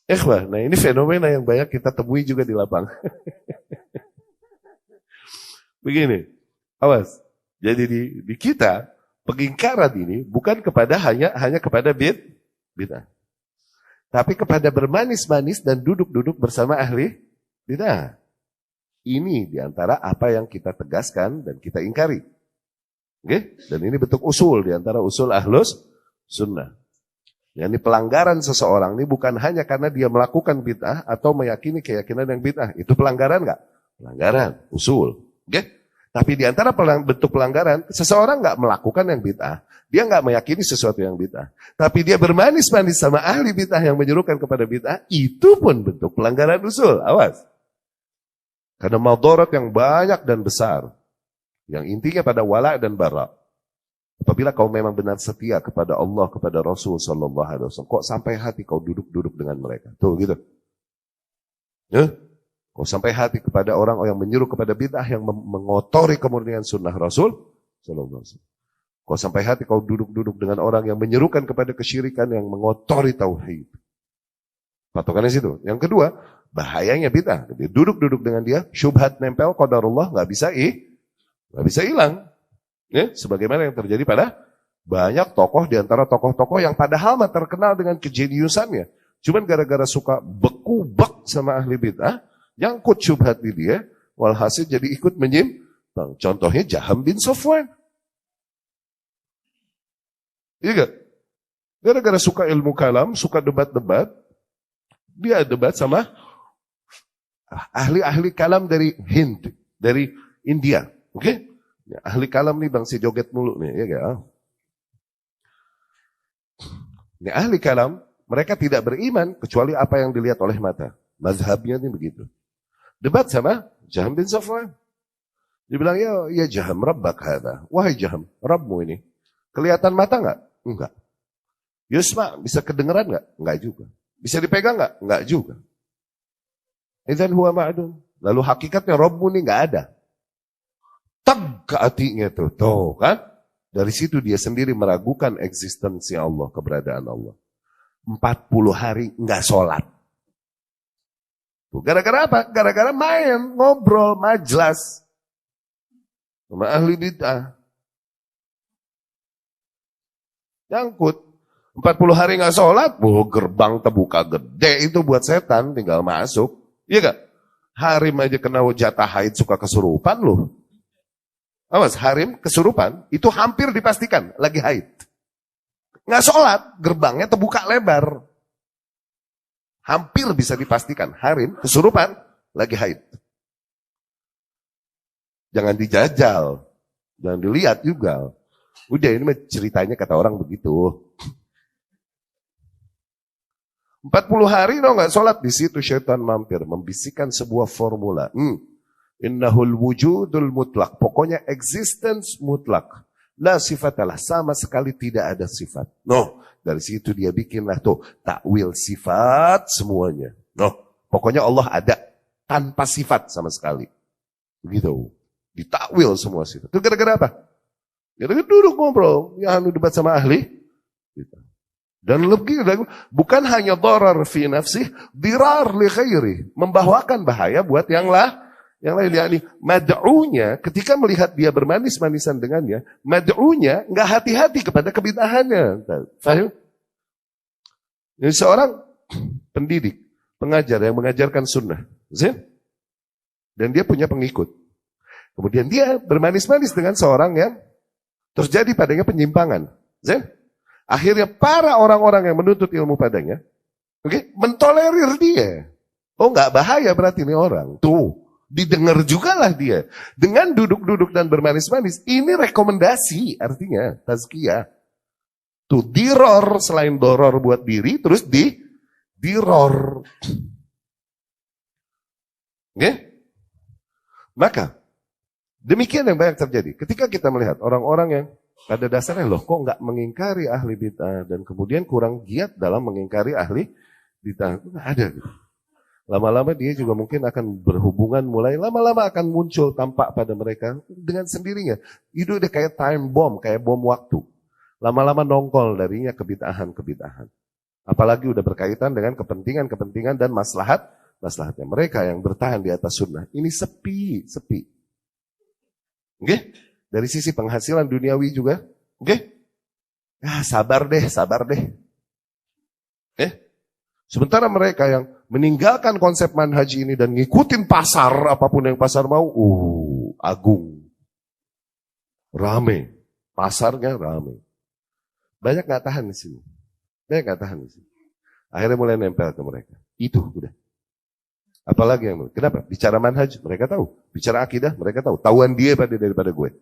Ikhwah, nah ini fenomena yang banyak kita temui juga di lapangan. Begini, awas. Jadi di kita, pengingkaran ini bukan kepada hanya kepada bid'ah. Tapi kepada bermanis-manis dan duduk-duduk bersama ahli bid'ah. Ini diantara apa yang kita tegaskan dan kita ingkari. Oke? Dan ini bentuk usul diantara usul ahlus sunnah. Yang ini pelanggaran seseorang ini bukan hanya karena dia melakukan bid'ah atau meyakini keyakinan yang bid'ah. Itu pelanggaran nggak? Pelanggaran, usul. Oke? Tapi diantara bentuk pelanggaran, seseorang nggak melakukan yang bid'ah. Dia nggak meyakini sesuatu yang bid'ah. Tapi dia bermanis-manis sama ahli bid'ah yang menyerukan kepada bid'ah, itu pun bentuk pelanggaran usul. Awas. Karena madarat yang banyak dan besar. Yang intinya pada wala' dan bara'. Apabila kau memang benar setia kepada Allah, kepada Rasul Sallallahu Alaihi Wasallam, kok sampai hati kau duduk-duduk dengan mereka? Tuh gitu. Kau sampai hati kepada orang yang menyuruh kepada bid'ah yang mengotori kemurnian sunnah Rasul Sallallahu Alaihi Wasallam. Kau sampai hati kau duduk-duduk dengan orang yang menyerukan kepada kesyirikan yang mengotori tauhid. Patokannya situ. Yang kedua, bahayanya bid'ah. Duduk-duduk dengan dia, syubhat nempel, qadarullah nggak bisa hilang. Ya, sebagaimana yang terjadi pada banyak tokoh di antara tokoh-tokoh yang padahal terkenal dengan kejeniusannya. Cuman gara-gara suka bekubak sama ahli bid'ah, nyangkut syubhat di dia, walhasil jadi ikut menyimpang. Contohnya Jaham bin Safwan. Iya gak? Gara-gara suka ilmu kalam, suka debat-debat, dia debat sama ahli-ahli kalam dari Hind, dari India. Oke? Ya, ahli kalam nih bang si joget mulu nih, ya gak? Ini ahli kalam, mereka tidak beriman kecuali apa yang dilihat oleh mata. Mazhabnya ini begitu. Debat sama Jaham bin Safwan. Dia bilang, ya Jaham, rabbak hadha. Wahai Jaham, Rabbmu ini. Kelihatan mata enggak? Enggak. Yusma, bisa kedengeran enggak? Enggak juga. Bisa dipegang enggak? Enggak juga. Idzan huwa ma'dum. Lalu hakikatnya Rabbmu ini enggak ada. Tag ke hatinya tuh. Tuh kan? Dari situ dia sendiri meragukan eksistensi Allah, keberadaan Allah. 40 hari enggak sholat. Gara-gara apa? Gara-gara main, ngobrol, majlas. Sama ahli bid'ah. Nyangkut. 40 hari gak sholat, gerbang terbuka gede itu buat setan, tinggal masuk. Iya gak? Harim aja kena jatah haid suka kesurupan loh. Awas, harim kesurupan, itu hampir dipastikan lagi haid. Gak sholat, gerbangnya terbuka lebar. Hampir bisa dipastikan, harim kesurupan lagi haid. Jangan dijajal, jangan dilihat juga. Udah ini ceritanya kata orang begitu. 40 hari no nggak sholat, di situ syaitan mampir membisikkan sebuah formula. Innahul wujudul mutlak, pokoknya existence mutlak. La sifatalah, sama sekali tidak ada sifat. No, dari situ dia bikinlah tuh takwil sifat semuanya. No, pokoknya Allah ada tanpa sifat sama sekali. Begitu. Ditakwil semua sifat. Itu gara-gara apa? Gara-gara duduk ngobrol, yang debat sama ahli. Dan lebih bukan hanya darar fi nafsih, dirar li khairi, membawakan bahaya buat yang lain. Yakni mad'unya ketika melihat dia bermanis-manisan dengannya, mad'unya enggak hati-hati kepada kebid'ahannya. Paham? Jadi seorang pendidik, pengajar yang mengajarkan sunnah, dan dia punya pengikut. Kemudian dia bermanis-manis dengan seorang yang terjadi padanya penyimpangan. Akhirnya para orang-orang yang menuntut ilmu padanya, mentolerir dia. Oh enggak bahaya berarti ini orang. Tuh, didengar juga lah dia. Dengan duduk-duduk dan bermanis-manis, ini rekomendasi artinya, tazkiyah. Tuh, diror selain doror buat diri, terus diror. Maka, demikian yang banyak terjadi. Ketika kita melihat orang-orang yang pada dasarnya loh kok nggak mengingkari ahli bid'ah dan kemudian kurang giat dalam mengingkari ahli bid'ah, itu nggak ada gitu. Lama-lama dia juga mungkin akan berhubungan, mulai lama-lama akan muncul tampak pada mereka dengan sendirinya. Itu udah kayak time bomb, kayak bom waktu. Lama-lama nongol darinya kebid'ahan-kebid'ahan. Apalagi udah berkaitan dengan kepentingan-kepentingan dan maslahatnya. Mereka yang bertahan di atas sunnah. Ini sepi. Oke? Dari sisi penghasilan duniawi juga. Oke? Ya, sabar deh. Sementara mereka yang meninggalkan konsep manhaj ini dan ngikutin pasar, apapun yang pasar mau, agung. Rame. Pasarnya rame. Banyak gak tahan di sini. Akhirnya mulai nempel ke mereka. Itu udah. Apalagi yang kenapa? Bicara manhaj, mereka tahu. Bicara akidah, mereka tahu. Tahuan dia daripada gue.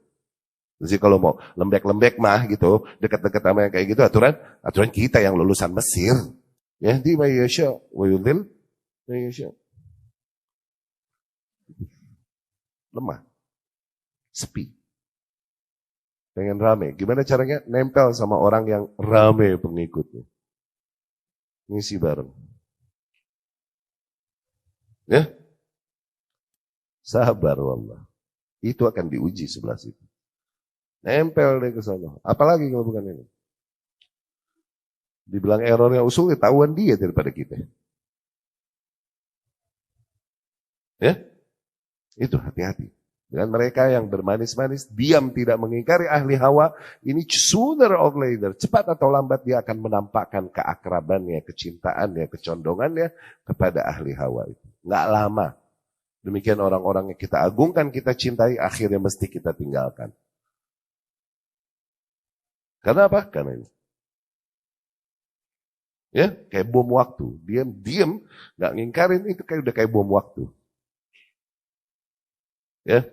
Jadi kalau mau lembek-lembek mah gitu, dekat-dekat sama yang kayak gitu, aturan kita yang lulusan Mesir. Ya, di Mayyasya, wa yudhil, Mayyasya. Lemah. Sepi. Pengen rame. Gimana caranya? Nempel sama orang yang rame pengikutnya. Ngisi bareng. Ya? Sabar wallah. Itu akan diuji sebelah situ. Nempel deh ke sana. Apalagi kalau bukan ini. Dibilang errornya usul, ketahuan dia daripada kita. Ya? Itu hati-hati. Dengan mereka yang bermanis-manis, diam tidak mengingkari ahli hawa, ini sooner or later, cepat atau lambat dia akan menampakkan keakrabannya, kecintaannya, kecondongannya kepada ahli hawa itu. Nggak lama. Demikian orang-orang yang kita agungkan, kita cintai, akhirnya mesti kita tinggalkan. Karena apa? Karena ini. Ya, kayak bom waktu. Diam, nggak ngingkarin itu udah kayak bom waktu. Ya.